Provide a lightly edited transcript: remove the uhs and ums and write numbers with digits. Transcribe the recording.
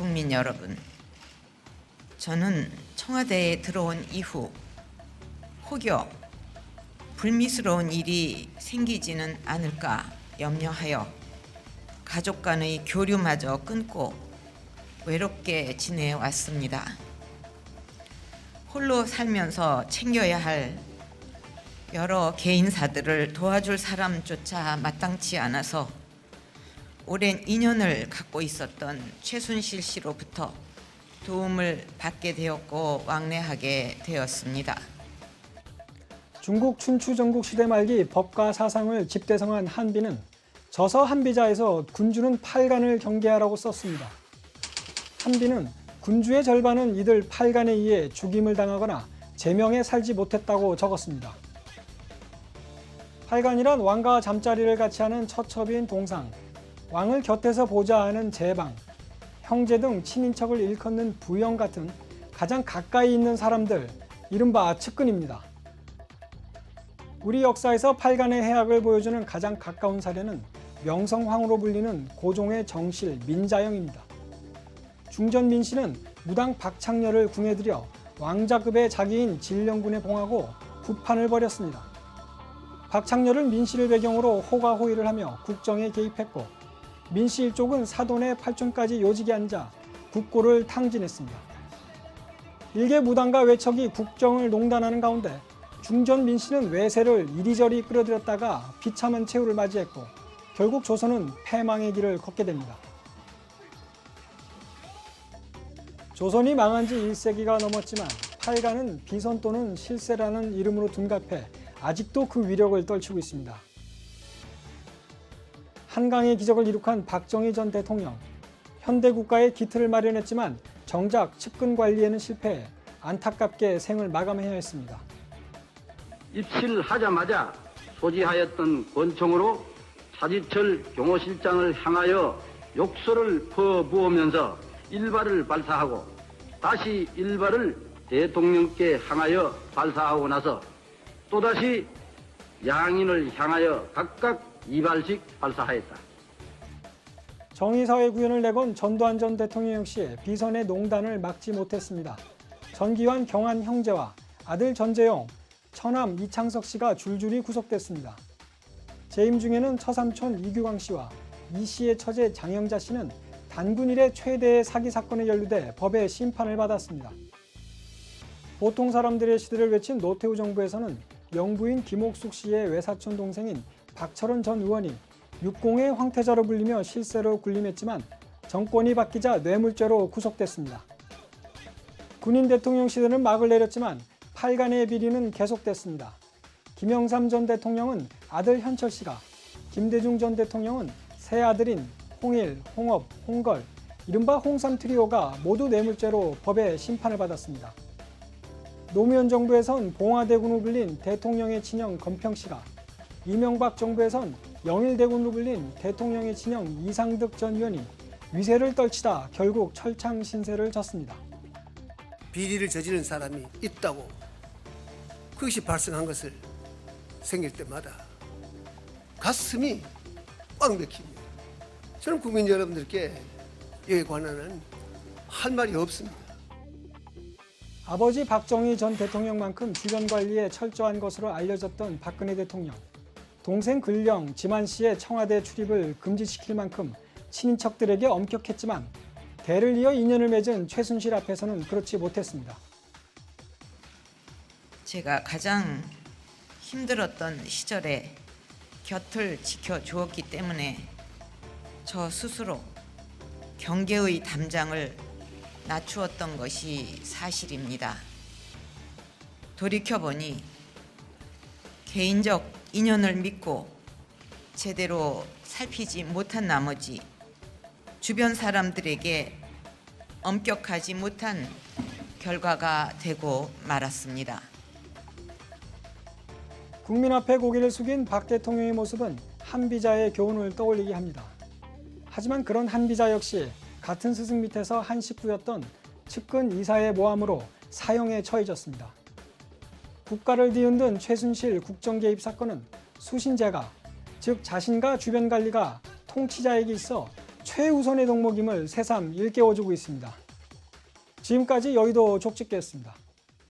국민 여러분, 저는 청와대에 들어온 이후 혹여 불미스러운 일이 생기지는 않을까 염려하여 가족 간의 교류마저 끊고 외롭게 지내왔습니다. 홀로 살면서 챙겨야 할 여러 개인사들을 도와줄 사람조차 마땅치 않아서 오랜 인연을 갖고 있었던 최순실 씨로부터 도움을 받게 되었고 왕래하게 되었습니다. 중국 춘추 전국 시대 말기 법과 사상을 집대성한 한비는 저서 한비자에서 군주는 8간을 경계하라고 썼습니다. 한비는 군주의 절반은 이들 8간에 의해 죽임을 당하거나 제명에 살지 못했다고 적었습니다. 8간이란 왕과 잠자리를 같이 하는 처첩인 동상, 왕을 곁에서 보자 하는 제방, 형제 등 친인척을 일컫는 부형 같은 가장 가까이 있는 사람들, 이른바 측근입니다. 우리 역사에서 8간의 해악을 보여주는 가장 가까운 사례는 명성황후로 불리는 고종의 정실 민자영입니다. 중전 민씨는 무당 박창렬을 궁에들여 왕자급의 자기인 진령군에 봉하고 구판을 벌였습니다. 박창렬은 민씨를 배경으로 호가호위를 하며 국정에 개입했고 민씨 일족은 사돈의 팔촌까지 요직에 앉아 국고를 탕진했습니다. 일개 무당과 외척이 국정을 농단하는 가운데 중전 민씨는 외세를 이리저리 끌어들였다가 비참한 최후를 맞이했고 결국 조선은 패망의 길을 걷게 됩니다. 조선이 망한 지 1세기가 넘었지만 8간은 비선 또는 실세라는 이름으로 둔갑해 아직도 그 위력을 떨치고 있습니다. 한강의 기적을 이룩한 박정희 전 대통령, 현대 국가의 기틀을 마련했지만 정작 측근 관리에는 실패해 안타깝게 생을 마감해야 했습니다. 입실하자마자 소지하였던 권총으로 차지철 경호실장을 향하여 욕설을 퍼부으면서 일발을 발사하고 다시 일발을 대통령께 향하여 발사하고 나서 또다시 양인을 향하여 각각 2발씩 발사하였다. 정의사회 구현을 내건 전두환 전 대통령 역시 비선의 농단을 막지 못했습니다. 전기환 경한 형제와 아들 전재용, 처남 이창석 씨가 줄줄이 구속됐습니다. 재임 중에는 처삼촌 이규광 씨와 이 씨의 처제 장영자 씨는 단군 이래 최대의 사기 사건에 연루돼 법의 심판을 받았습니다. 보통 사람들의 시대를 외친 노태우 정부에서는 영부인 김옥숙 씨의 외사촌 동생인 박철원 전 의원이 육공의 황태자로 불리며 실세로 군림했지만 정권이 바뀌자 뇌물죄로 구속됐습니다. 군인 대통령 시대는 막을 내렸지만 8간의 비리는 계속됐습니다. 김영삼 전 대통령은 아들 현철 씨가, 김대중 전 대통령은 세 아들인 홍일, 홍업, 홍걸, 이른바 홍삼 트리오가 모두 뇌물죄로 법의 심판을 받았습니다. 노무현 정부에선 봉화대군으로 불린 대통령의 친형 건평 씨가, 이명박 정부에선 영일대군으로 불린 대통령의 친형 이상득 전 의원이 위세를 떨치다 결국 철창 신세를 졌습니다. 비리를 저지른 사람이 있다고 그것이 발생한 것을 생길 때마다 가슴이 꽉 막힙니다. 저는 국민 여러분들께 여기에 관한은 할 말이 없습니다. 아버지 박정희 전 대통령만큼 주변 관리에 철저한 것으로 알려졌던 박근혜 대통령. 동생 근령, 지만 씨의 청와대 출입을 금지시킬 만큼 친인척들에게 엄격했지만 대를 이어 인연을 맺은 최순실 앞에서는 그렇지 못했습니다. 제가 가장 힘들었던 시절에 곁을 지켜주었기 때문에 저 스스로 경계의 담장을 낮추었던 것이 사실입니다. 돌이켜보니 개인적 인연을 믿고 제대로 살피지 못한 나머지 주변 사람들에게 엄격하지 못한 결과가 되고 말았습니다. 국민 앞에 고개를 숙인 박 대통령의 모습은 한비자의 교훈을 떠올리게 합니다. 하지만 그런 한비자 역시 같은 스승 밑에서 한 식구였던 측근 이사의 모함으로 사형에 처해졌습니다. 국가를 뒤흔든 최순실 국정개입 사건은 수신제가, 즉 자신과 주변 관리가 통치자에게 있어 최우선의 덕목임을 새삼 일깨워주고 있습니다. 지금까지 여의도 족집게였습니다.